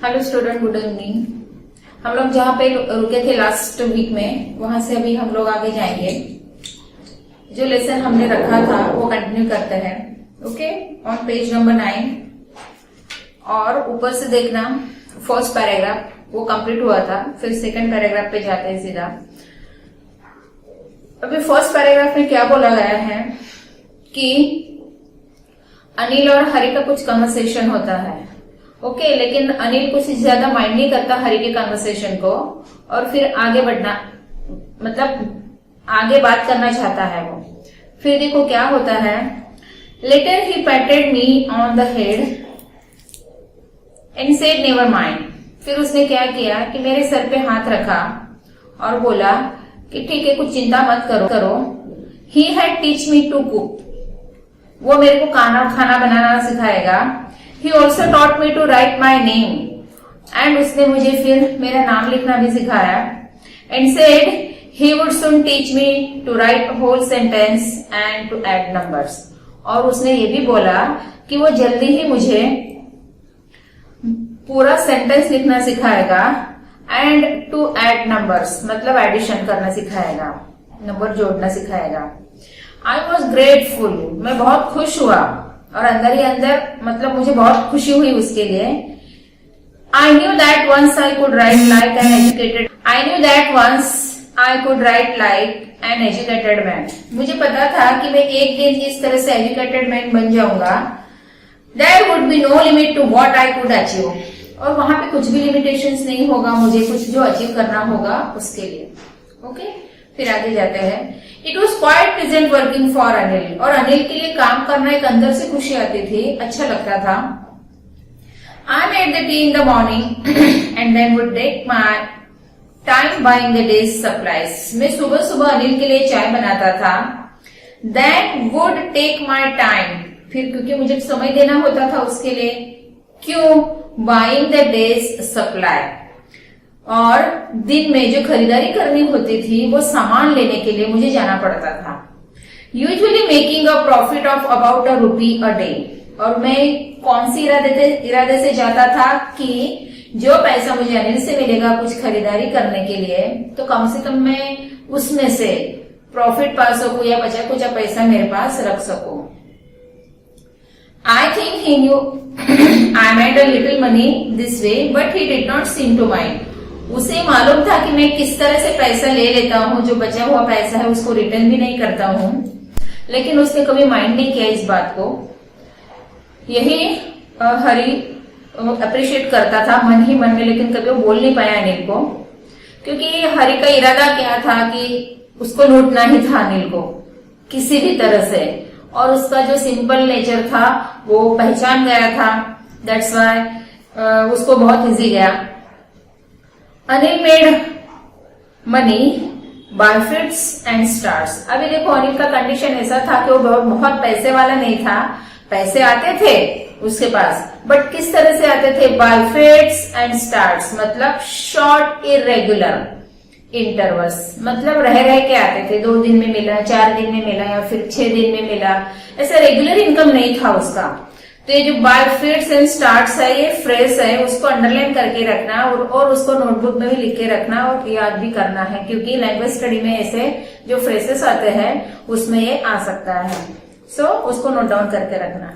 Hello student, good evening. हम लोग जहाँ पे रुके थे लास्ट वीक में, वहां से अभी हम लोग आगे जाएंगे। जो लेसन हमने रखा था वो कंटिन्यू करते हैं। ओके, ऑन पेज नंबर 9 और ऊपर से देखना फर्स्ट पैराग्राफ वो कंप्लीट हुआ था, फिर सेकंड पैराग्राफ पे जाते हैं सीधा। अभी फर्स्ट पैराग्राफ में क्या बोला गया है कि अनिल और हरि का कुछ कन्वर्सेशन होता है। ओके, लेकिन अनिल कुछ ज्यादा माइंड नहीं करता हरि के कन्वर्सेशन को और फिर आगे बढ़ना, मतलब आगे बात करना चाहता है वो। फिर देखो क्या होता है, later he patted me on the head and said never mind. फिर उसने क्या किया कि मेरे सर पे हाथ रखा और बोला कि ठीक है, कुछ चिंता मत करो। He had teach me to cook, वो मेरे को खाना बनाना सिखाएगा। He also taught me to write my name, and उसने मुझे फिर मेरा नाम लिखना भी सिखाया। And said he would soon teach me to write whole sentence and to add numbers। और उसने ये भी बोला कि वो जल्दी ही मुझे पूरा सेंटेंस लिखना सिखाएगा and to add numbers, मतलब एडिशन करना सिखाएगा, नंबर जोड़ना सिखाएगा। I was grateful, मैं बहुत खुश हुआ और अंदर ही अंदर मतलब मुझे बहुत खुशी हुई उसके लिए। I knew that once I could write like an educated man। मुझे पता था कि मैं एक दिन इस तरह से एजुकेटेड मैन बन जाऊंगा। There would be no limit to what I could achieve। और वहां पे कुछ भी लिमिटेशंस नहीं होगा, मुझे कुछ जो अचीव करना होगा उसके लिए। ओके, फिर आगे जाते हैं। It was quite pleasant working for Anil, और अनिल के लिए काम करना एक अंदर से खुशी आती थी, अच्छा लगता था। I made the tea in the morning and then would take my time buying the day's supplies. मैं सुबह सुबह अनिल के लिए चाय बनाता था। Then would take my time, फिर क्योंकि मुझे समय देना होता था उसके लिए। क्यों? बाइंग द डेज सप्लाई, और दिन में जो खरीदारी करनी होती थी वो सामान लेने के लिए मुझे जाना पड़ता था। Usually making a profit of about ₹1 a day. और मैं कौन सी इरादे से जाता था कि जो पैसा मुझे अनिल से मिलेगा कुछ खरीदारी करने के लिए, तो कम से कम मैं उसमें से प्रॉफिट पा सकूं या बचा कुछ पैसा मेरे पास रख सकूं। I think he knew I made a little money this way, but he did not seem to mind। उसे मालूम था कि मैं किस तरह से पैसा ले लेता हूँ, जो बचा हुआ पैसा है उसको रिटर्न भी नहीं करता हूँ, लेकिन उसने कभी माइंड नहीं किया इस बात को। यही हरि अप्रिशिएट करता था मन ही मन में, लेकिन कभी वो बोल नहीं पाया अनिल को, क्योंकि हरि का इरादा क्या था कि उसको लूटना ही था अनिल को किसी भी तरह से, और उसका जो सिंपल नेचर था वो पहचान गया था। दैट्स वाई उसको बहुत इजी गया। Anil made money by fits and starts. अभी देखो अनिल का कंडीशन ऐसा था कि वो बहुत पैसे वाला नहीं था, पैसे आते थे उसके पास, बट किस तरह से आते थे? बाय फिट्स एंड स्टार्ट्स, मतलब शॉर्ट इरेगुलर इंटरवल्स, मतलब रह के आते थे। 2 दिन में मिला, 4 दिन में मिला, या फिर 6 दिन में मिला, ऐसा रेगुलर इनकम नहीं था उसका। तो ये जो बाय फिट्स एंड स्टार्ट्स है, ये फ्रेज है, उसको अंडरलाइन करके रखना और उसको नोटबुक में भी लिख के रखना और याद भी करना है, क्योंकि लैंग्वेज स्टडी में ऐसे जो फ्रेजेस आते हैं उसमें ये आ सकता है। सो उसको नोट डाउन करके रखना।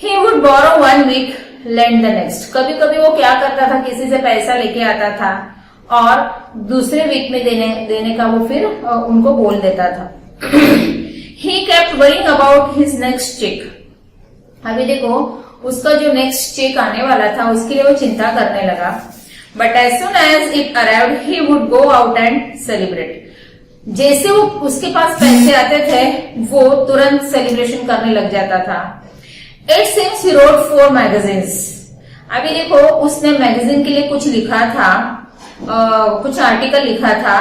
He would borrow 1 week lend the next. कभी कभी वो क्या करता था, किसी से पैसा लेके आता था और दूसरे वीक में देने का वो फिर उनको बोल देता था। He kept worrying about his next cheque. अभी देखो उसका जो नेक्स्ट चेक आने वाला था उसके लिए वो चिंता करने लगा। But as soon as it arrived he would go out and celebrate. जैसे वो उसके पास पैसे आते थे वो तुरंत सेलिब्रेशन करने लग जाता था। It seems he wrote 4 magazines. अभी देखो उसने मैगजीन के लिए कुछ लिखा था, कुछ आर्टिकल लिखा था,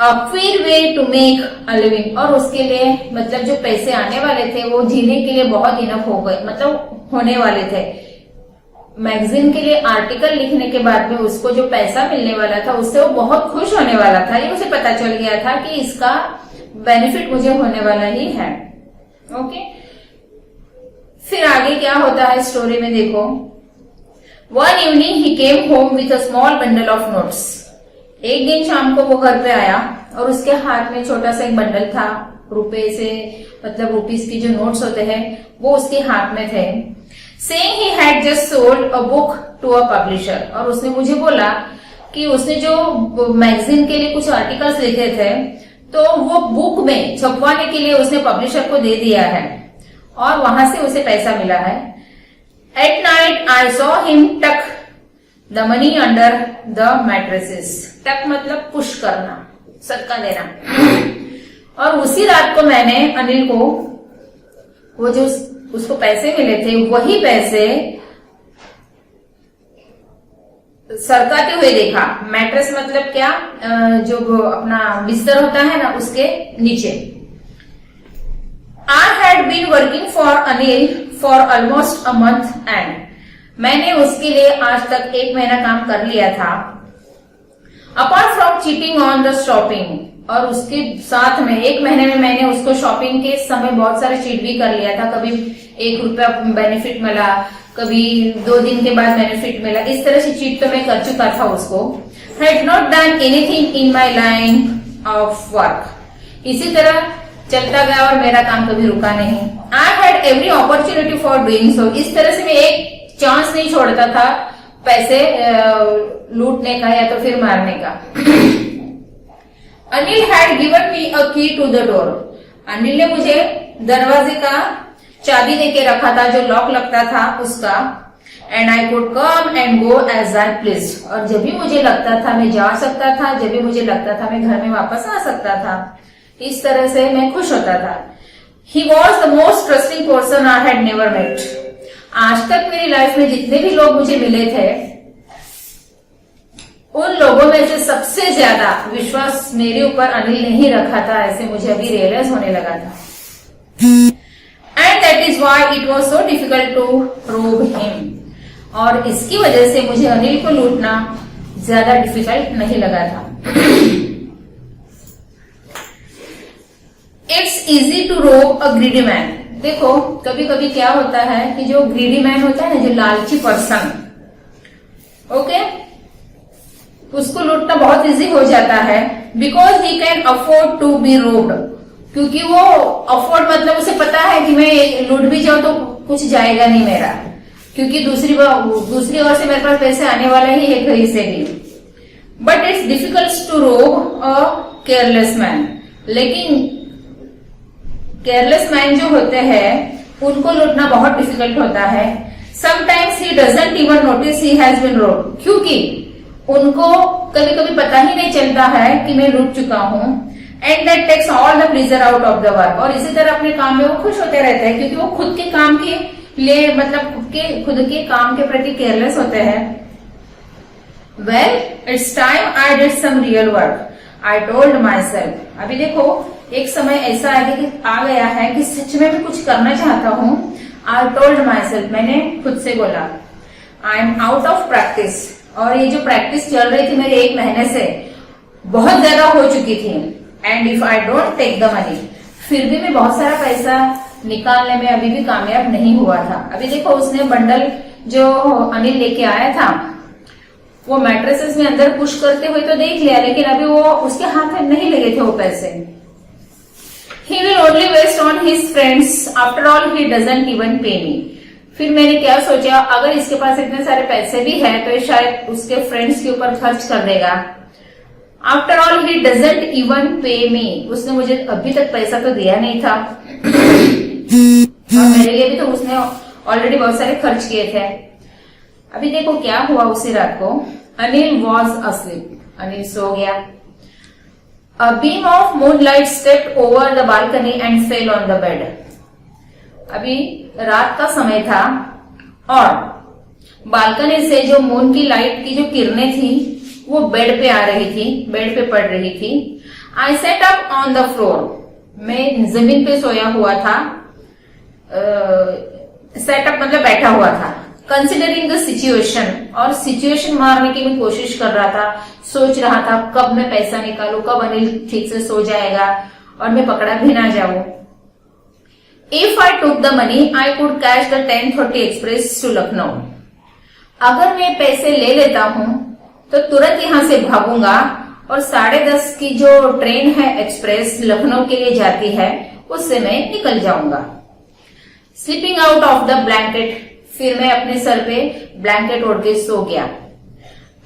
quick way to make a living, और उसके लिए मतलब जो पैसे आने वाले थे वो जीने के लिए बहुत इनफ हो गए, मतलब होने वाले थे। मैगजीन के लिए आर्टिकल लिखने के बाद में उसको जो पैसा मिलने वाला था उससे वो बहुत खुश होने वाला था। ये उसे पता चल गया था कि इसका बेनिफिट मुझे होने वाला ही है। ओके, फिर आगे क्या होता है स्टोरी में देखो। One evening he came home with a small bundle of notes. एक दिन शाम को वो घर पे आया और उसके हाथ में छोटा सा एक बंडल था, रुपए से मतलब रुपीस की जो नोट्स होते हैं वो उसके हाथ में थे. Saying he had just sold a book to a publisher. और उसने मुझे बोला कि उसने जो मैगजीन के लिए कुछ आर्टिकल्स लिखे थे तो वो बुक में छपवाने के लिए उसने पब्लिशर को दे दिया है और वहां से उसे पैसा मिला है. At night I saw him tuck the money under the mattresses. टक मतलब पुश करना, सटका देना. और उसी रात को मैंने अनिल को वो जो उसको पैसे मिले थे वही पैसे सरकाते हुए देखा. मैट्रेस मतलब क्या, जो अपना बिस्तर होता है ना उसके नीचे. I had been working for Anil for almost a month and मैंने उसके लिए आज तक 1 महीना काम कर लिया था. Apart from cheating on the shopping, और उसके साथ में 1 महीने में मैंने उसको शॉपिंग के समय बहुत सारे चीट भी कर लिया था. कभी 1 रुपया बेनिफिट मिला, कभी 2 दिन के बाद बेनिफिट मिला. इस तरह से चीट तो मैं कर चुका था उसको. Had not done anything in my line of work. इसी तरह चलता गया और मेरा काम कभी रुका नहीं. I had every opportunity for doing so. इस तरह से मैं एक चांस नहीं छोड़ता था पैसे लूटने का या तो फिर मारने का. अनिल हैड गिवन मी अ की टू द डोर. अनिल ने मुझे दरवाजे का चाबी देके रखा था, जो लॉक लगता था उसका. And I could come and go as I please. और जब भी मुझे लगता था मैं जा सकता था, जब भी मुझे लगता था मैं घर में वापस आ सकता था. इस तरह से मैं खुश होता था. He was the most trusting person I had never met. आज तक मेरी लाइफ में जितने भी लोग मुझे मिले थे उन लोगों में से सबसे ज्यादा विश्वास मेरे ऊपर अनिल ने ही रखा था. ऐसे मुझे अभी रियलाइज होने लगा था. And that is why it was so difficult to rob him. और इसकी वजह से मुझे अनिल को लूटना ज्यादा डिफिकल्ट नहीं लगा था. It's easy to rob a greedy man. देखो कभी कभी क्या होता है कि जो ग्रीडी मैन होता है ना, जो लालची पर्सन, ओके, उसको लूटना बहुत इजी हो जाता है. Because he can afford to be robbed. क्योंकि वो अफोर्ड मतलब उसे पता है कि मैं लूट भी जाऊं तो कुछ जाएगा नहीं मेरा, क्योंकि दूसरी ओर से मेरे पास पैसे आने वाला ही है कहीं से भी. But it's difficult to rob a careless man. लेकिन केयरलेस मैन जो होते हैं उनको लूटना बहुत डिफिकल्ट होता है. Sometimes he doesn't even notice he has been robbed. क्योंकि उनको कभी कभी पता ही नहीं चलता है कि मैं लूट चुका हूं. And that takes all the pleasure out of the work. और इसी तरह अपने काम में वो खुश होते रहते हैं क्योंकि वो खुद के काम के लिए मतलब खुद के काम के प्रति केयरलेस होते हैं. Well it's time I did some real work. I told myself. अभी देखो एक समय ऐसा आ गया है कि सच में मैं कुछ करना चाहता हूं. आई टोल्ड माई सेल्फ. मैंने खुद से बोला. I am out of practice. और ये जो प्रैक्टिस चल रही थी मेरे 1 महीने से बहुत ज्यादा हो चुकी थी. And if I don't take the money, फिर भी मैं बहुत सारा पैसा निकालने में अभी भी कामयाब नहीं हुआ था. अभी देखो उसने बंडल जो अनिल लेके आया था वो मैट्रेसेस में अंदर पुश करते हुए तो देख लिया, लेकिन अभी वो उसके हाथ में नहीं लगे थे वो पैसे. He will only waste on his friends. After all, he doesn't even pay me. फिर मैंने क्या सोचा, अगर इसके पास इतने सारे पैसे भी हैं तो ये शायद उसके फ्रेंड्स के ऊपर खर्च कर देगा. After all he doesn't even पे मी. उसने मुझे अभी तक पैसा तो दिया नहीं था और मेरे लिए भी तो उसने ऑलरेडी बहुत सारे खर्च किए थे. अभी देखो क्या हुआ उसी रात को. Anil was asleep. अनिल सो गया. A beam of moonlight stepped over the balcony and fell on the bed. अभी रात का समय था और बालकनी से जो मून की लाइट की जो किरणें थी वो बेड पे आ रही थी, बेड पे पड़ रही थी. I sat up on the floor. मैं जमीन पे सोया हुआ था. सेटअप मतलब बैठा हुआ था. Considering the situation. और सिचुएशन मारने की मैं कोशिश कर रहा था. सोच रहा था कब मैं पैसा निकालू, कब अनिल ठीक से सो जाएगा और मैं पकड़ा भी ना जाऊं. If I took the money I could catch the 10:30 express to Lucknow. अगर मैं पैसे ले लेता हूं तो तुरंत यहां से भागूंगा और 10:30 की जो ट्रेन है एक्सप्रेस लखनऊ के लिए जाती है उससे मैं निकल जाऊंगा। Sleeping out of the blanket, फिर मैं अपने सर पे ब्लैंकेट ओढ़ के सो गया।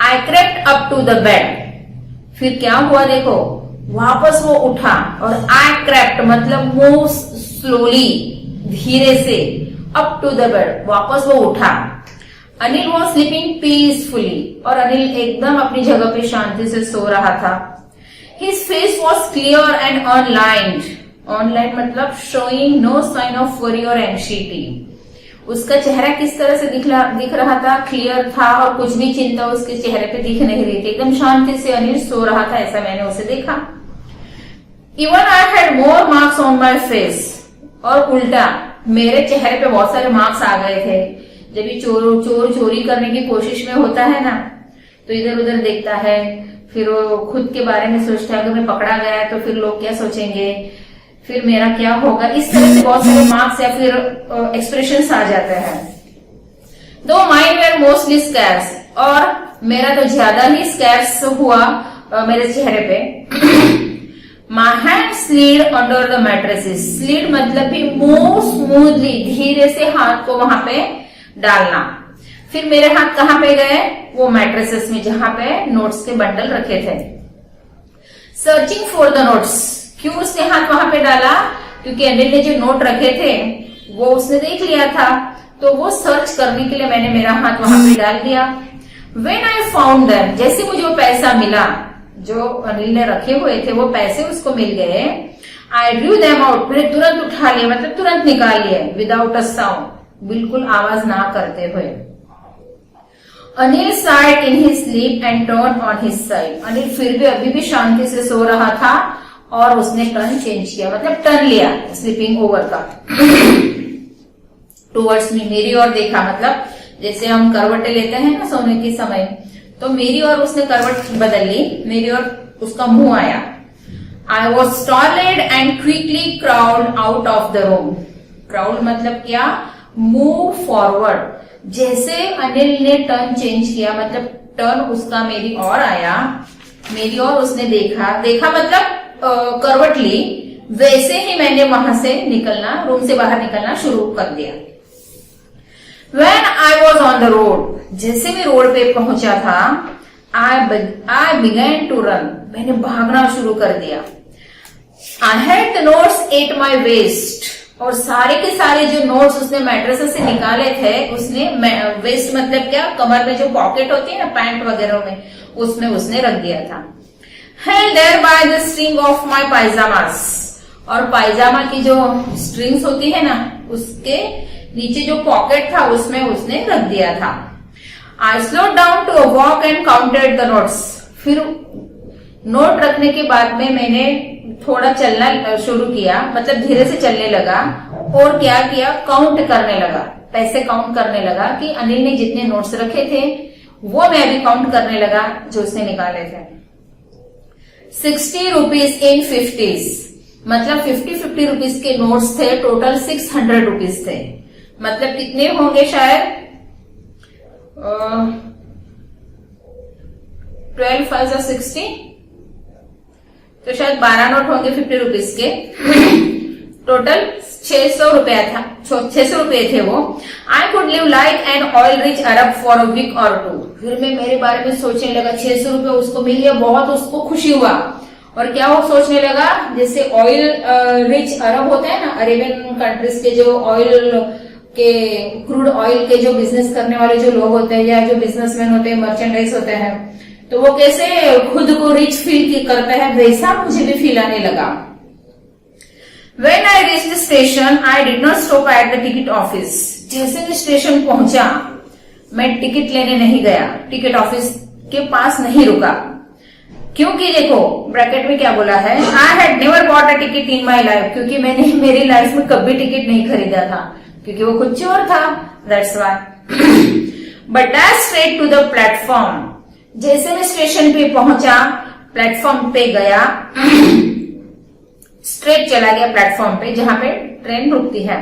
I crept up to the bed, फिर क्या हुआ देखो, वापस वो उठा और आई क्रेप्ट मतलब मूव स्लोली, धीरे से, अप टू द बेड, वापस वो उठा। अनिल वॉज स्लीपिंग पीसफुली, और अनिल एकदम अपनी जगह पे शांति से सो रहा था। His face was clear and unlined, online मतलब showing no sign of worry और एंग्जाइटी। उसका चेहरा किस तरह से दिख रहा था, क्लियर था और कुछ भी चिंता उसके चेहरे पे दिख नहीं रही थी, एकदम शांति से अनिल सो रहा था, ऐसा मैंने उसे देखा। Even I had more marks on my face, और उल्टा मेरे चेहरे पे बहुत सारे मार्क्स आ गए थे। जब ये चोर चोरी करने की कोशिश में होता है ना, तो इधर उधर देखता है, फिर वो खुद के बारे में सोचता है अगर मैं पकड़ा गया तो फिर लोग क्या सोचेंगे, फिर मेरा क्या होगा, इस तरह से बहुत सारे मार्क्स या फिर एक्सप्रेशंस आ जाते हैं। दो माइंड वेर मोस्टली स्कैर्स, और मेरा तो ज्यादा ही स्कैर्स हुआ मेरे चेहरे पे। My hand slid under the mattresses, slid मतलब भी मूव स्मूथली, धीरे से हाथ को वहां पे डालना। फिर मेरे हाथ कहां पे गए, वो मैट्रेसेस में जहां पे नोट्स के बंडल रखे थे। सर्चिंग फॉर द नोट्स, क्यों उसने हाथ वहां पे डाला, क्योंकि अनिल ने जो नोट रखे थे वो उसने देख लिया था, तो वो सर्च करने के लिए मैंने मेरा हाथ वहां पे डाल दिया। व्हेन आई फाउंड दैम, जैसे मुझे वो पैसा मिला जो अनिल ने रखे हुए थे, वो पैसे उसको मिल गए। आई ड्रू देम आउट, मैंने तुरंत उठा लिए, मतलब तुरंत निकाल लिए, विदाउट अ साउंड, बिल्कुल आवाज ना करते हुए। Anil side in his sleep and turn on his side, Anil फिर भी अभी भी शांति से सो रहा था और उसने टर्न चेंज किया, मतलब टर्न लिया स्लीपिंग ओवर का, टुवर्ड्स मी, मेरी ओर देखा, मतलब जैसे हम करवटें लेते हैं ना सोने के समय, तो मेरी ओर उसने करवट बदल ली, मेरी ओर उसका मुंह आया। I was startled and quickly crowd out of the room, crowd मतलब क्या, मूव फॉरवर्ड। जैसे अनिल ने टर्न चेंज किया, मतलब टर्न उसका मेरी ओर आया, मेरी ओर उसने देखा मतलब करवट ली, वैसे ही मैंने वहां से निकलना, रूम से बाहर निकलना शुरू कर दिया। When I was on the road, जैसे मैं रोड पे पहुंचा था, I began to run, मैंने भागना शुरू कर दिया। I had the notes at my waist, और सारे के सारे जो नोट्स उसने मैट्रेस से निकाले थे, उसने वेस्ट मतलब क्या, कमर में जो पॉकेट होती है ना पैंट वगैरह में, उसमें उसने रख दिया था। Held there by the string of my pajamas, और पायजामा की जो स्ट्रिंग्स होती है ना, उसके नीचे जो पॉकेट था उसमें उसने रख दिया था। I slowed down to a walk and counted the notes, फिर नोट रखने के बाद में मैंने थोड़ा चलना शुरू किया, मतलब धीरे से चलने लगा, और क्या किया, काउंट करने लगा, पैसे काउंट करने लगा कि अनिल ने जितने नोट्स रखे थे वो मैं भी काउंट करने लगा जो उसने निकाले थे। 60 रुपीज इन 50s, मतलब 50 रुपीज के नोट्स थे, टोटल 600 रुपीज थे, मतलब कितने होंगे शायद 12 5 60, तो शायद 12 नोट होंगे 50 रुपीज के, टोटल 600 रुपया था, 600 रुपये थे वो। I could live like an oil rich Arab for a week or two, फिर मैं मेरे बारे में सोचने लगा, 600 रुपये उसको मिल गया, बहुत उसको खुशी हुआ, और क्या वो सोचने लगा, जैसे ऑयल रिच अरब होते हैं ना, अरेबियन कंट्रीज के जो ऑयल के, क्रूड ऑयल के जो बिजनेस करने वाले जो लोग होते हैं या जो बिजनेसमैन होते हैं, मर्चेंडाइज होते हैं, तो वो कैसे खुद को रिच फील करते हैं, वैसा मुझे भी फील आने लगा। When I reached the station, I did not stop at the ticket office. जैसे मैं स्टेशन पहुंचा, मैं टिकट लेने नहीं गया, टिकट ऑफिस के पास नहीं रुका, क्योंकि देखो ब्रैकेट में क्या बोला है, I had never bought a ticket in my life, क्योंकि मैंने मेरी लाइफ में कभी टिकट नहीं खरीदा था, क्योंकि वो खुद चोर था, that's why. But dashed straight to the platform. जैसे मैं स्टेशन पे पहुंचा, प्लेटफॉर्म पे गया, स्ट्रेट चला गया प्लेटफॉर्म पे जहां पे ट्रेन रुकती है।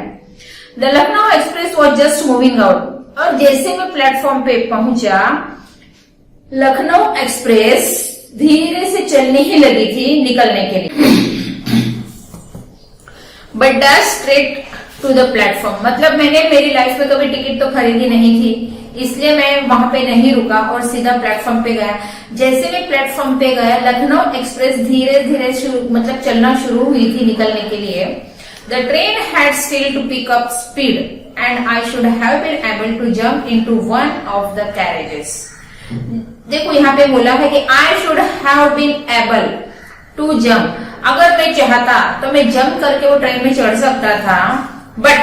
The Lucknow express was just moving out, और जैसे मैं प्लेटफॉर्म पे पहुंचा, लखनऊ एक्सप्रेस धीरे से चलने ही लगी थी निकलने के लिए, but dash straight to the platform. मतलब मैंने मेरी लाइफ में कभी टिकट तो खरीदी नहीं थी, इसलिए मैं वहां पे नहीं रुका और सीधा प्लेटफॉर्म पे गया। जैसे मैं प्लेटफॉर्म पे गया, लखनऊ एक्सप्रेस धीरे धीरे मतलब चलना शुरू हुई थी निकलने के लिए। The train had still to pick up speed and I should have been able to jump into one of the carriages. देखो यहाँ पे बोला है कि I should have been able to jump. अगर मैं चाहता तो मैं जंप करके वो ट्रेन में चढ़ सकता था, बट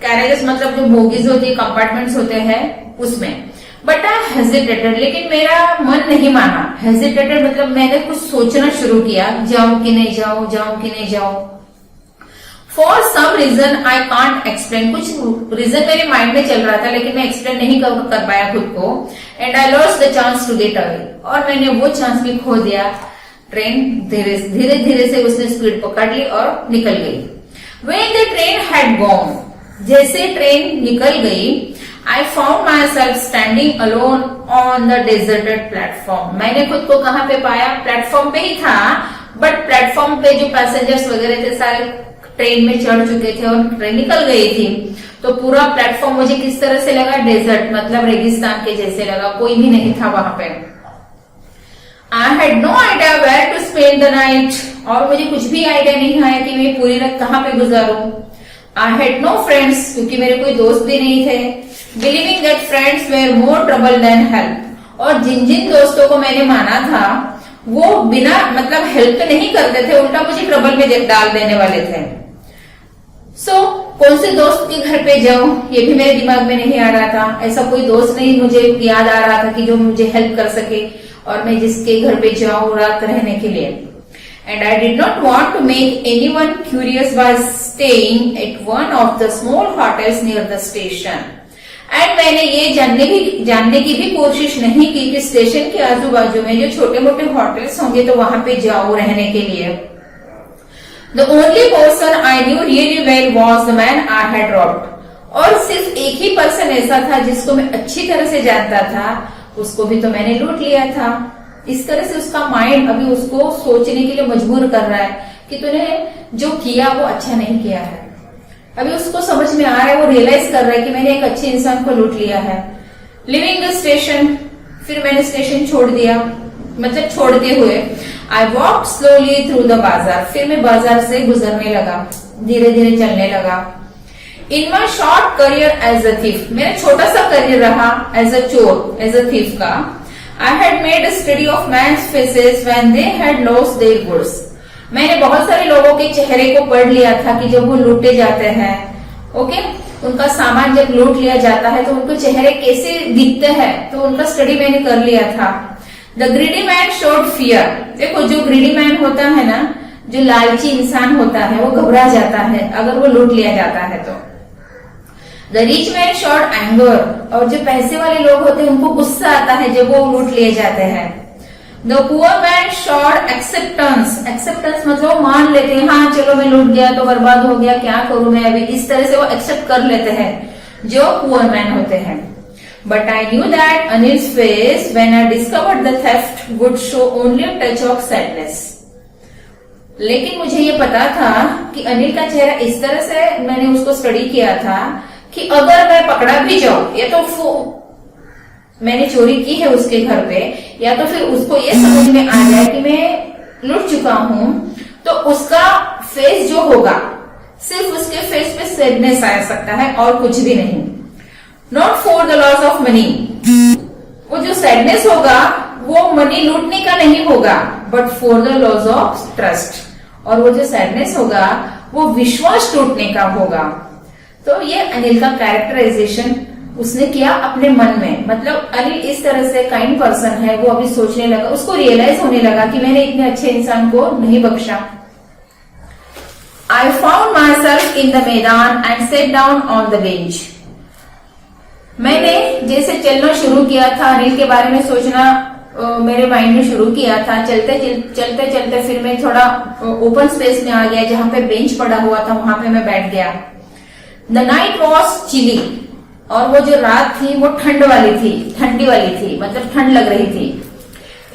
कैरेजेस मतलब जो बोगीज होती है, कंपार्टमेंट्स होते हैं उसमें। बट आई हेजिटेटेड, लेकिन मेरा मन नहीं माना। हेजिटेटेड मतलब मैंने कुछ सोचना शुरू किया, जाऊं कि नहीं जाऊं, जाऊं कि नहीं जाऊं। For some reason I can't explain, कुछ रीजन मेरे माइंड में चल रहा था लेकिन मैं एक्सप्लेन नहीं कर पाया खुद को। And I lost the chance to get away, और मैंने वो चांस भी खो दिया। ट्रेन धीरे धीरे से उसने स्पीड पकड़ ली और निकल गई। When the train had gone, जैसे ट्रेन निकल गई, I found myself standing alone on the deserted platform. मैंने खुद को कहाँ पे पाया? प्लेटफॉर्म पे ही था, बट प्लेटफॉर्म पे जो पैसेंजर्स वगैरह थे सारे ट्रेन में चढ़ चुके थे और ट्रेन निकल गई थी। तो पूरा प्लेटफॉर्म मुझे किस तरह से लगा? डेजर्ट मतलब रेगिस्तान के जैसे लगा, कोई भी नहीं था वहां पे। I had no idea where to spend the night, और मुझे कुछ भी आइडिया नहीं आया कि मैं पूरी रात कहाँ पे गुजारूं। I had no friends, क्योंकि मेरे कोई दोस्त भी नहीं थे। Believing that friends were more trouble than help, और जिन जिन दोस्तों को मैंने माना था वो बिना मतलब हेल्प तो नहीं करते थे, उल्टा मुझे ट्रबल में डाल देने वाले थे। कौन से दोस्त के घर पे जाऊं ये भी मेरे दिमाग में नहीं आ रहा था। ऐसा कोई दोस्त नहीं मुझे याद आ रहा था कि जो मुझे हेल्प कर सके और मैं जिसके घर पे जाऊं रात रहने के लिए। And I did not want to make anyone curious by staying at one of the small hotels near the station. And मैंने ये जानने की भी कोशिश नहीं की कि स्टेशन के आजू बाजू में जो छोटे मोटे होटल्स होंगे तो वहां पे जाऊं रहने के लिए। The only person I knew really well was the man I had robbed. और सिर्फ एक ही पर्सन ऐसा था जिसको मैं अच्छी तरह से जानता था, उसको भी तो मैंने लूट लिया था। इस तरह से उसका माइंड अभी उसको सोचने के लिए मजबूर कर रहा है कि तूने जो किया वो अच्छा नहीं किया है। अभी उसको समझ में आ रहा है, वो रियलाइज कर रहा है कि मैंने एक अच्छे इंसान को लूट लिया है। लिविंग द स्टेशन, फिर मैंने स्टेशन छोड़ दिया, मतलब छोड़ते हुए I walk slowly through the बाजार, फिर मैं बाजार से गुजरने लगा, धीरे धीरे चलने लगा। In my short career as a thief, मेरा छोटा सा करियर रहा एज अ चोर, एज अ थीफ का। I had made a study of man's faces when they had lost their goods. मैंने बहुत सारे लोगों के चेहरे को पढ़ लिया था कि जब वो लूटे जाते हैं, ओके, उनका सामान जब लूट लिया जाता है तो उनके चेहरे कैसे दिखते हैं, तो उनका स्टडी मैंने कर लिया था। The greedy man showed fear, देखो जो ग्रीडी मैन होता है ना, जो लालची इंसान होता है, वो घबरा जाता है अगर वो लूट लिया जाता है तो। The rich man shot anger, और जो पैसे वाले लोग होते हैं उनको गुस्सा आता है जब वो लूट लिए जाते हैं। The poor man shot acceptance, acceptance मतलब मान लेते हैं, हाँ चलो मैं लूट गया तो बर्बाद हो गया, क्या करूं मैं अभी, इस तरह से वो एक्सेप्ट कर लेते हैं जो पुअर मैन होते हैं। But I knew that Anil's face when I discovered the theft would show only a touch of sadness. लेकिन मुझे ये पता था कि अनिल का चेहरा इस तरह से, मैंने उसको स्टडी किया था कि अगर मैं पकड़ा भी जाऊं, या तो मैंने चोरी की है उसके घर पे, या तो फिर उसको ये समझ में आ जाए कि मैं लूट चुका हूं, तो उसका फेस जो होगा, सिर्फ उसके फेस पे सैडनेस आ सकता है और कुछ भी नहीं। Not for the loss of money, वो जो सैडनेस होगा वो मनी लूटने का नहीं होगा, but for the loss of trust, और वो जो सैडनेस होगा वो विश्वास टूटने का होगा। तो ये अनिल का कैरेक्टराइजेशन उसने किया अपने मन में, मतलब अनिल इस तरह से काइंड पर्सन है, वो अभी सोचने लगा, उसको रियलाइज होने लगा कि मैंने इतने अच्छे इंसान को नहीं बख्शा। I found myself in the maidan and sat down on the bench. मैंने जैसे चलना शुरू किया था, अनिल के बारे में सोचना मेरे माइंड में शुरू किया था। चलते चलते फिर मैं थोड़ा ओपन स्पेस में आ गया, जहां पे बेंच पड़ा हुआ था वहां पे मैं बैठ गया। द नाइट वॉज चिली, और वो जो रात थी वो ठंडी वाली थी, मतलब ठंड लग रही थी।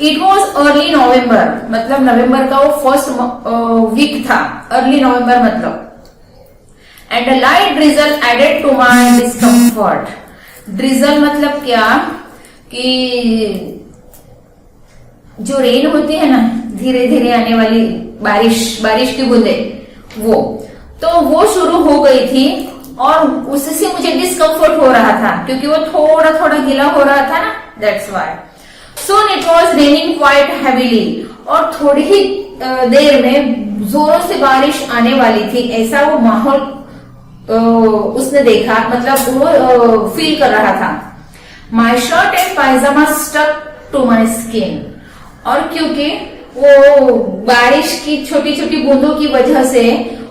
इट वॉज अर्ली नवंबर, मतलब नवंबर का वो फर्स्ट वीक था, अर्ली नवंबर मतलब। And a light drizzle added to my discomfort. Drizzle मतलब क्या कि जो रेन होती है ना, धीरे धीरे आने वाली बारिश की बूंदे, वो शुरू हो गई थी और उससे मुझे डिस्कम्फर्ट हो रहा था क्योंकि वो थोड़ा थोड़ा गीला हो रहा था ना, that's why. Soon it was raining quite heavily, और थोड़ी ही देर में जोरों से बारिश आने वाली थी, ऐसा वो माहौल उसने देखा, मतलब वो फील कर रहा था। My shirt and pajama stuck to my skin, और क्योंकि वो बारिश की छोटी छोटी बूंदों की वजह से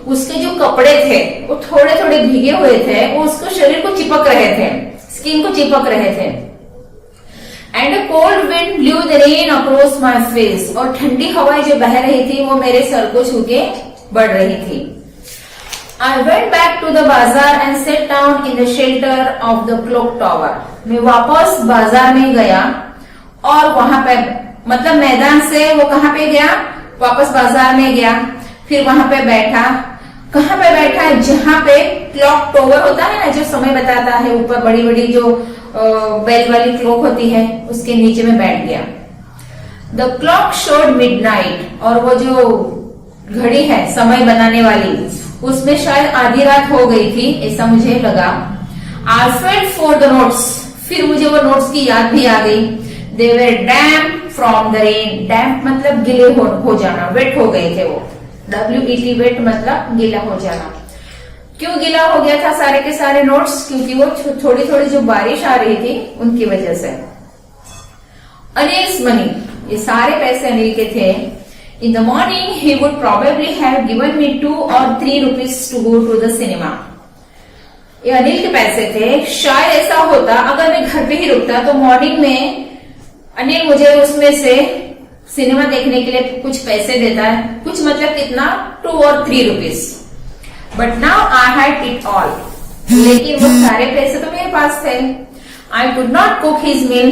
उसके जो कपड़े थे वो थोड़े थोड़े भीगे हुए थे, वो उसको शरीर को चिपक रहे थे, स्किन को चिपक रहे थे। And a cold wind blue the rain across my face, और ठंडी हवाएं जो बह रही थी वो मेरे सर को छू के बढ़ रही थी। I went back to the bazaar and sat down in the shelter of the clock tower. मैं वापस बाजार में गया और वहां पे, मतलब मैदान से वो कहाँ पे गया, वापस बाजार में गया, फिर वहां पे बैठा। कहाँ पे बैठा है, जहां पे क्लॉक टावर होता है ना, जो समय बताता है, ऊपर बड़ी बड़ी जो बेल वाली क्लॉक होती है, उसके नीचे में बैठ गया। द क्लॉक शोड मिडनाइट, और वो जो घड़ी है समय बनाने वाली, उसमें शायद आधी रात हो गई थी, ऐसा मुझे लगा। I felt for the notes, फिर मुझे वो नोट्स की याद भी आ गई। दे वर डैम्प फ्रॉम द रेन, डैम्प मतलब गीले हो जाना, वेट हो गए थे वो, WET वेट मतलब गीला हो जाना। क्यों गीला हो गया था सारे के सारे नोट्स, क्योंकि वो थोड़ी थोड़ी जो बारिश आ रही थी उनकी वजह से। अनिल्स मनी, ये सारे पैसे अनिल के थे। In the morning he would probably have given me 2 or 3 rupees to go to the cinema. ये अनिल के पैसे थे। शायद ऐसा होता अगर मैं घर पे ही रुकता तो मॉर्निंग में अनिल मुझे उसमें से सिनेमा देखने के लिए कुछ पैसे देता है, कुछ मतलब कितना, 2 or 3 rupees। But now I had it all, लेकिन वो सारे पैसे तो मेरे पास थे। I could not cook his meal,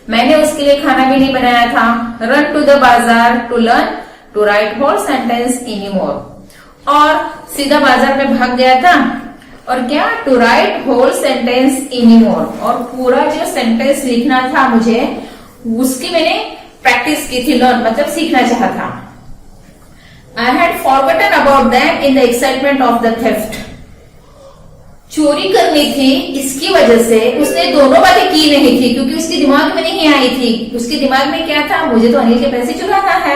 मैंने उसके लिए खाना भी नहीं बनाया था। Run to the bazaar to learn to write whole sentence any more, और सीधा बाजार में भाग गया था, और क्या, to write whole sentence any more, और पूरा जो सेंटेंस लिखना था मुझे, उसकी मैंने प्रैक्टिस की थी, लर्न मतलब सीखना चाहा था। I had forgotten about them in the excitement of the theft. चोरी करनी थी, इसकी वजह से उसने दोनों बातें की नहीं थी, क्योंकि उसके दिमाग में नहीं आई थी। उसके दिमाग में क्या था, मुझे तो अनिल के पैसे चुराना है।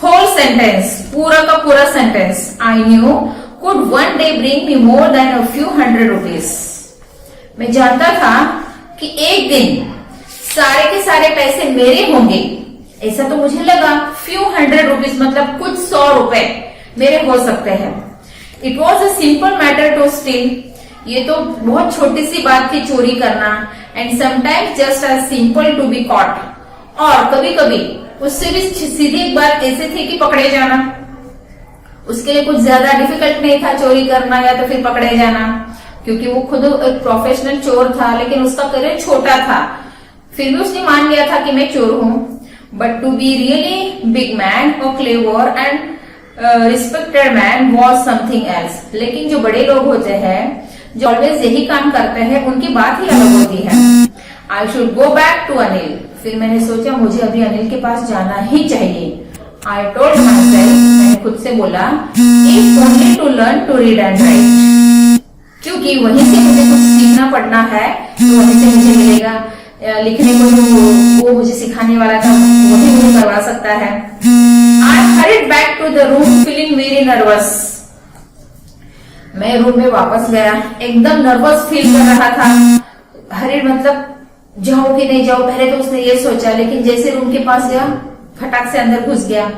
होल सेंटेंस, पूरा का पूरा sentence, I knew could one day bring me more than a few hundred rupees. मैं जानता था कि एक दिन सारे के सारे पैसे मेरे होंगे, ऐसा तो मुझे लगा। few hundred rupees मतलब कुछ 100 रुपए मेरे हो सकते हैं। It was a simple matter to steal, ये तो बहुत छोटी सी बात थी चोरी करना। And sometimes just as simple to be caught, और कभी कभी उससे भी सीधी एक बात ऐसी थी कि पकड़े जाना। उसके लिए कुछ ज्यादा डिफिकल्ट नहीं था चोरी करना या तो फिर पकड़े जाना, क्योंकि वो खुद एक प्रोफेशनल चोर था, लेकिन उसका करियर छोटा था। फिर भी उसने मान लिया था कि मैं चोर हूं। But to be really big man और clever and respected man was something else. लेकिन जो बड़े लोग होते हैं, जो ऑलवेज यही काम करते हैं, उनकी बात ही अलग होती है। I should go back to Anil, फिर मैंने सोचा मुझे अभी अनिल के पास जाना ही चाहिए। आई टोल्ड माई सेल्फ, मैंने खुद से बोला, if only to learn to read and write, क्योंकि वहीं से मुझे कुछ सीखना पड़ना है, तो वहीं से मुझे मिलेगा। लिखने को जो वो मुझे सिखाने वाला था वही मुझे करवा सकता है। I hurried back to the room feeling very nervous, मैं रूम में वापस गया, एकदम नर्वस फील कर रहा था। हरिड मतलब जाओ कि नहीं जाओ, पहले तो उसने ये सोचा, लेकिन जैसे रूम के पास गया फटाक से अंदर घुस गया।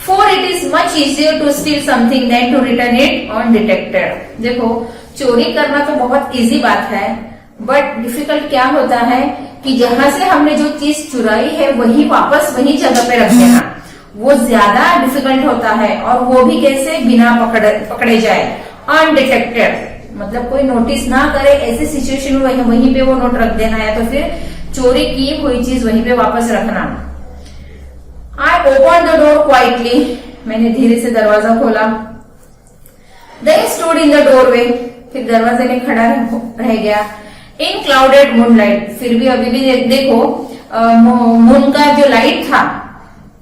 For it is much easier to steal something than to return it undetected. देखो, चोरी करना तो बहुत इजी बात है, बट डिफिकल्ट क्या होता है कि जहां से हमने जो चीज चुराई है वही वापस वही जगह पे रख देना, वो ज्यादा डिफिकल्ट होता है। और वो भी कैसे, बिना पकड़े जाए, अनडिटेक्टेड मतलब कोई नोटिस ना करे ऐसे सिचुएशन में वहीं पे वो नोट रख देना, या तो फिर चोरी की हुई चीज वहीं पे वापस रखना। I open the door quietly, मैंने धीरे से दरवाजा खोला। They stood in the doorway, फिर दरवाजे में खड़ा रह गया। इन क्लाउडेड मूनलाइट, फिर भी अभी भी देखो मून का जो लाइट था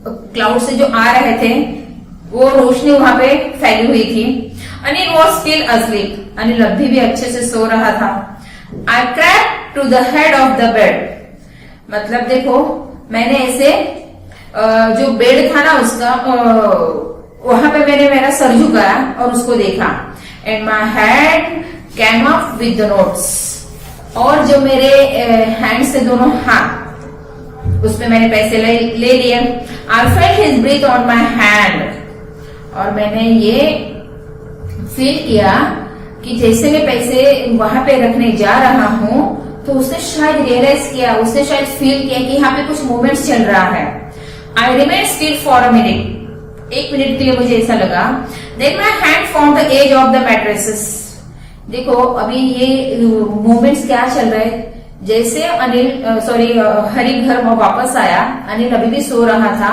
क्लाउड से जो आ रहे थे वो रोशनी वहां पे फैली हुई थी। Anil was still asleep, Anil अभी भी अच्छे से सो रहा था। I crept to the head of the bed, मतलब देखो मैंने ऐसे जो बेड था ना उसका वहां पे मैंने मेरा सर झुकाया और उसको देखा। And my hand cam up with the notes, और जो मेरे हैंड से दोनों हाथ उसमें मैंने पैसे ले लिए। I felt his breath on my hand, और मैंने ये फील किया कि जैसे मैं पैसे वहां पे रखने जा रहा हूं तो उसने शायद रियलाइज किया, उसने शायद फील किया कि यहाँ पे कुछ मूवमेंट्स चल रहा है। I remain still for a minute, 1 minute के लिए मुझे ऐसा लगा। Then my hand found the edge of the mattresses, देखो अभी ये मूवमेंट्स क्या चल रहे हैं। जैसे हरि घर में वापस आया, अनिल अभी भी सो रहा था,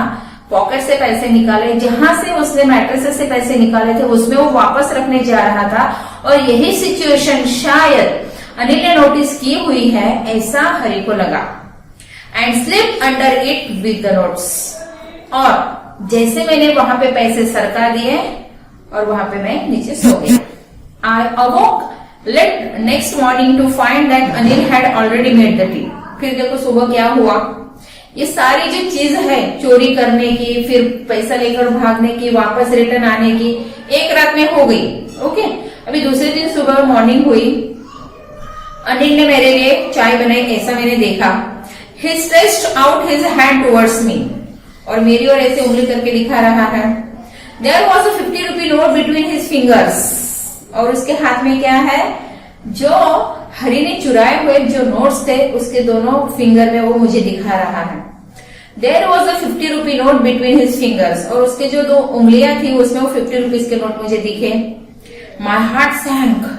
पॉकेट से पैसे निकाले, जहां से उसने मैट्रेसेस से पैसे निकाले थे उसमें वो वापस रखने जा रहा था, और यही सिचुएशन शायद अनिल ने नोटिस की हुई है, ऐसा हरि को लगा। And slip under it with the notes, और जैसे मैंने वहां पे पैसे सरका दिए और वहां पे मैं नीचे सो गया। I awoke late next morning to find that Anil had already made the tea. फिर देखो सुबह क्या हुआ, ये सारी जो चीज है चोरी करने की, फिर पैसा लेकर भागने की, वापस रिटर्न आने की, एक रात में हो गई। ओके, अभी दूसरे दिन सुबह मॉर्निंग हुई, अनिल ने मेरे लिए चाय बनाई, ऐसा मैंने देखा। He stretched out his hand towards me, और मेरी ओर ऐसे उंगली करके दिखा रहा है। There was a 50 rupee note between his fingers, और उसके हाथ में क्या है, जो हरि ने चुराए हुए जो नोट्स थे उसके दोनों फिंगर में वो मुझे दिखा रहा है। There was a 50 rupee note between his fingers, और उसके जो 2 उंगलियां थी उसमें वो 50 रुपीज के नोट मुझे दिखे। माई हार्ट सैंक,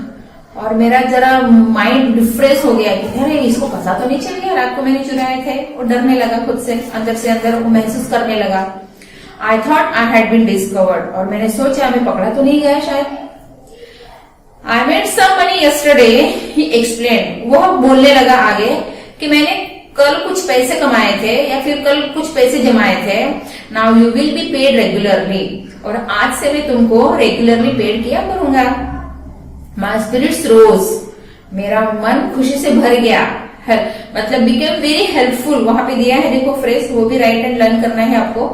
और मेरा जरा माइंड डिफ्रेस हो गया कि अरे इसको पता तो नहीं चल गया रात को मैंने चुराए थे, और डरने लगा खुद से अंदर वो महसूस करने लगा। I thought I had been discovered, और मैंने सोचा मैं पकड़ा तो नहीं गया शायद। I made some money yesterday, he explained. वो बोलने लगा आगे कि मैंने कल कुछ पैसे कमाए थे या फिर कल कुछ पैसे जमाए थे। Now you will be paid regularly, और आज से मैं तुमको रेगुलरली पेड किया करूंगा। My spirits rose, मेरा मन खुशी से भर गया, मतलब became very helpful, वहां पे दिया है देखो फ्रेज, वो भी राइट एंड लर्न करना है आपको।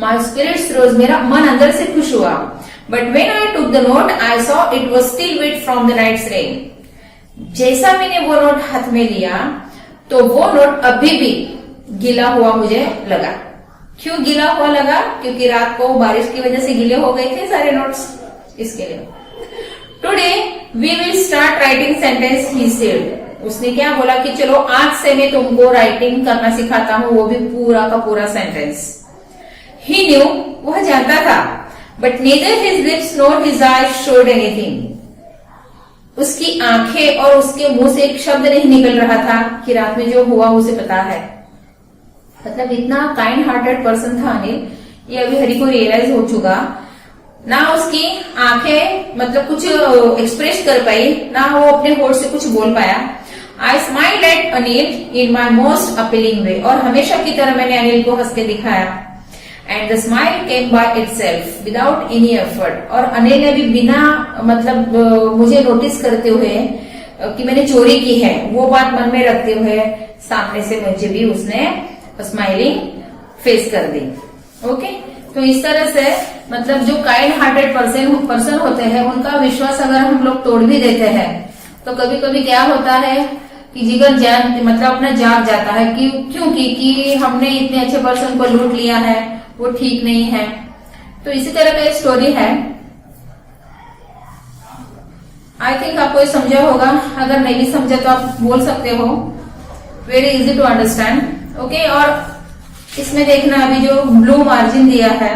My spirits rose, मेरा मन अंदर से खुश हुआ। But when I took the note, I saw it was still wet from the night's rain. जैसा मैंने वो नोट हाथ में लिया तो वो नोट अभी भी गीला हुआ मुझे लगा। क्यों गीला हुआ लगा? क्योंकि रात को बारिश की वजह से गीले हो गए थे सारे नोट्स, इसके लिए। Today we will start writing sentence, he said. उसने क्या बोला कि चलो आज से मैं तुमको राइटिंग करना सिखाता हूँ, वो भी पूरा का पूरा सेंटेंस। He knew, वह जानता था, but neither his lips nor his eyes showed anything. उसकी आंखें और उसके मुंह से एक शब्द नहीं निकल रहा था कि रात में जो हुआ उसे पता है। मतलब इतना काइंड हार्टेड पर्सन था अनिल, ये अभी हरि को रियलाइज हो चुका। ना उसकी आंखें मतलब कुछ एक्सप्रेस कर पाई, ना वो अपने होठ से कुछ बोल पाया। I smiled at Anil in my most appealing way, और हमेशा की तरह मैंने अनिल को हंस के दिखाया। And the smile came by itself without any effort, और अनिल ने भी बिना मतलब मुझे नोटिस करते हुए कि मैंने चोरी की है वो बात मन में रखते हुए सामने से मुझे भी उसने स्माइलिंग फेस कर दी। ओके, तो इस तरह से मतलब जो काइंड हार्टेड पर्सन होते हैं उनका विश्वास अगर हम लोग तोड़ भी देते हैं तो कभी कभी क्या होता है कि जिगर जान मतलब अपना जाग जाता है कि क्योंकि कि हमने इतने अच्छे पर्सन को लूट लिया है, वो ठीक नहीं है। तो इसी तरह का स्टोरी है। आई थिंक आपको ये समझा होगा, अगर नहीं भी समझा तो आप बोल सकते हो। Very easy to understand. Okay, और इसमें देखना अभी जो ब्लू मार्जिन दिया है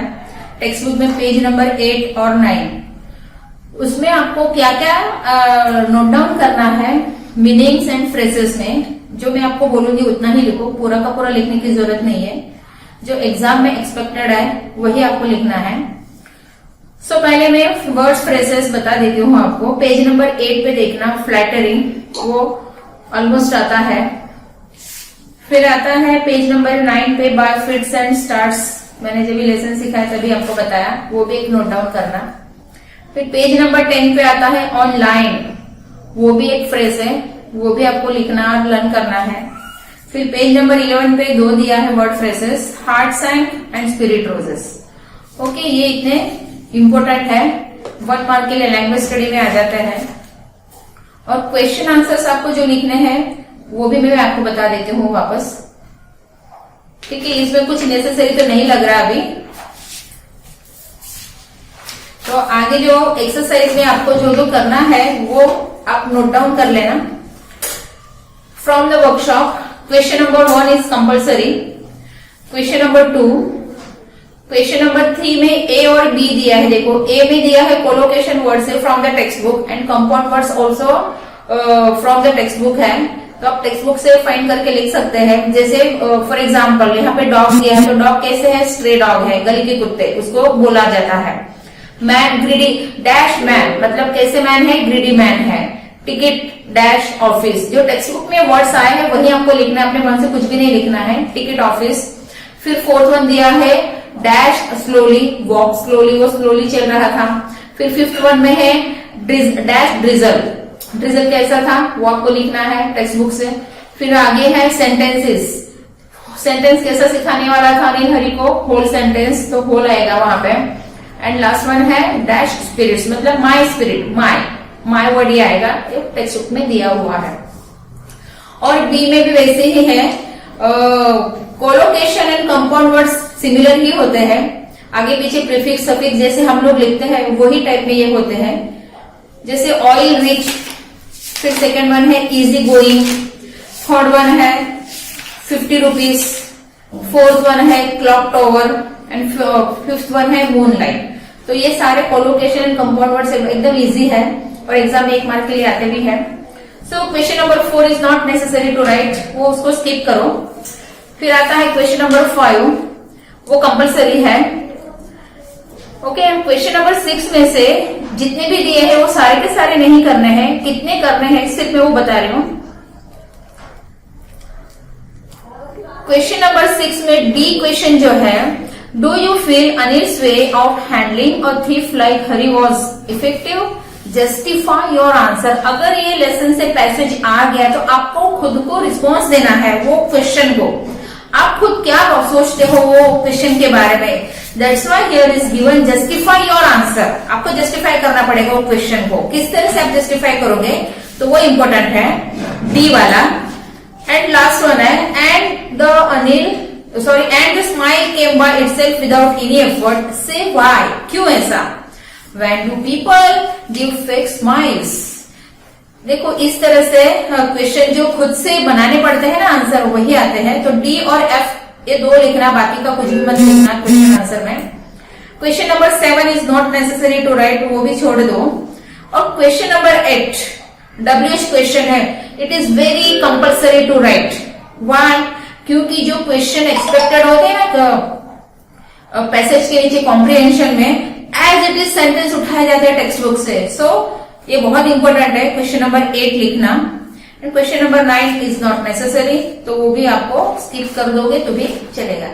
टेक्स्ट बुक में पेज नंबर 8 और 9, उसमें आपको क्या क्या नोट डाउन करना है मीनिंग्स एंड फ्रेजेस में। जो मैं आपको बोलूंगी उतना ही लिखो, पूरा का पूरा लिखने की जरूरत नहीं है। जो एग्जाम में एक्सपेक्टेड है वही आपको लिखना है। सो पहले मैं वर्ड्स फ्रेजेस बता देती हूँ आपको। पेज नंबर 8 पे देखना, फ्लैटरिंग, वो ऑलमोस्ट आता है। फिर आता है पेज नंबर 9 पे बाय फिट्स एंड स्टार्ट्स, मैंने जब भी लेसन सिखाया तभी आपको बताया, वो भी एक नोट डाउन करना। फिर पेज नंबर 10 पे आता है ऑनलाइन, वो भी एक फ्रेज है, वो भी आपको लिखना और लर्न करना है। फिर पेज नंबर 11 पे 2 दिया है word phrases, heart sank and spirit rose. Okay, ये इतने इंपॉर्टेंट है, 1 मार्क के लिए लैंग्वेज स्टडी में आ जाते हैं। और क्वेश्चन आंसर्स आपको जो लिखने हैं वो भी मैं आपको बता देती हूँ वापस, ठीक है। इसमें कुछ नेसेसरी तो नहीं लग रहा अभी। तो आगे जो एक्सरसाइज में आपको जो जो करना है वो आप नोट डाउन कर लेना from the workshop. Question number 1 is compulsory, question number 2, question number 3 में ए और बी दिया है। देखो, ए में दिया है कोलोकेशन वर्ड्स है from the text book and compound words also from the text book है, तो आप टेक्स्ट बुक से फाइंड करके लिख सकते हैं। जैसे फॉर एग्जाम्पल यहाँ पे डॉग दिया है, तो डॉग कैसे है, स्ट्रे डॉग है, गली के कुत्ते, उसको बोला जाता है। मैन ग्रीडी डैश मैन, मतलब कैसे मैन है, ग्रीडी मैन है। टिकट डैश ऑफिस, जो टेक्स्ट बुक में वर्ड्स आए हैं वही आपको लिखना है, अपने मन से कुछ भी नहीं लिखना है। Ticket office. फिर 4th वन दिया है डैश स्लोली, वॉक स्लोली, वो स्लोली चल रहा था। फिर 5th वन में है डैश ड्रिजल, ड्रिजल कैसा था वो आपको लिखना है टेक्स्ट बुक से। फिर आगे है सेंटेंसेस, सेंटेंस कैसा सिखाने वाला था अनिल हरि को, होल सेंटेंस, तो होल आएगा वहां पे। एंड लास्ट वन है डैश स्पिरिट्स, मतलब माई स्पिरिट, माई वर्ड ही आएगा, ये टेक्स्ट बुक में दिया हुआ है। और बी में भी वैसे ही है, collocation and compound words similar ही होते हैं, आगे पीछे प्रीफिक्स सफिक्स जैसे हम लोग लिखते हैं वही टाइप में ये होते हैं। जैसे ऑयल रिच, फिर सेकेंड वन है इजी गोइंग, थर्ड वन है 50 रुपीज, 4th वन है clock tower and 5th one है मूनलाइट। तो ये सारे कोलोकेशन एंड कंपाउंड वर्ड्स एकदम इजी है और एग्जाम 1 मार्क के लिए आते भी है। So question number 4 is not necessary to write, वो उसको स्किप करो। फिर आता है क्वेश्चन नंबर 5, वो कंपल्सरी है। ओके, क्वेश्चन नंबर 6 में से जितने भी दिए हैं वो सारे के सारे नहीं करने हैं, कितने करने हैं सिर्फ मैं वो बता रही हूं। क्वेश्चन नंबर 6 में डी क्वेश्चन जो है, do you feel Anil's way of handling a thief like Hari was effective, justify your answer. अगर ये लेसन से पैसेज आ गया तो आपको खुद को रिस्पॉन्स देना है वो क्वेश्चन को, आप खुद क्या सोचते हो वो क्वेश्चन के बारे में। That's why here is given justify your answer, आपको जस्टिफाई करना पड़ेगा वो क्वेश्चन को, किस तरह से आप जस्टिफाई करोगे तो वो इम्पोर्टेंट है, डी वाला। एंड लास्ट वन है and the smile came by itself without any effort, से व्हाई, क्यों ऐसा। When do people give fake smiles. देखो इस तरह से क्वेश्चन जो खुद से बनाने पड़ते हैं ना आंसर, वही आते हैं। तो डी और एफ ये 2 लिखना, बाकी का कुछ भी मत लिखना क्वेश्चन आंसर में। Question number 7 is not necessary to write, वो भी छोड़ दो। और क्वेश्चन नंबर 8 WH क्वेश्चन है, it is very compulsory to write. Why, क्योंकि जो क्वेश्चन एक्सपेक्टेड होते हैं ना पैसेज के नीचे कॉम्प्रिहेंशन में, एज इट इज सेंटेंस उठाए जाते हैं टेक्स्ट बुक से। सो ये बहुत इंपॉर्टेंट है क्वेश्चन नंबर 8 लिखना। And question number 9 is not necessary, तो वो भी आपको स्किप कर दोगे तो भी चलेगा।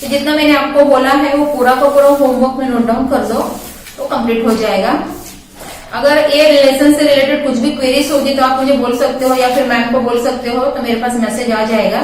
तो जितना मैंने आपको बोला है वो पूरा का पूरा होमवर्क में नोट डाउन कर दो तो कंप्लीट हो जाएगा। अगर ये लेसन से रिलेटेड कुछ भी क्वेरीज होगी तो आप मुझे बोल सकते हो या फिर मैम को बोल सकते हो, तो मेरे पास मैसेज आ जाएगा।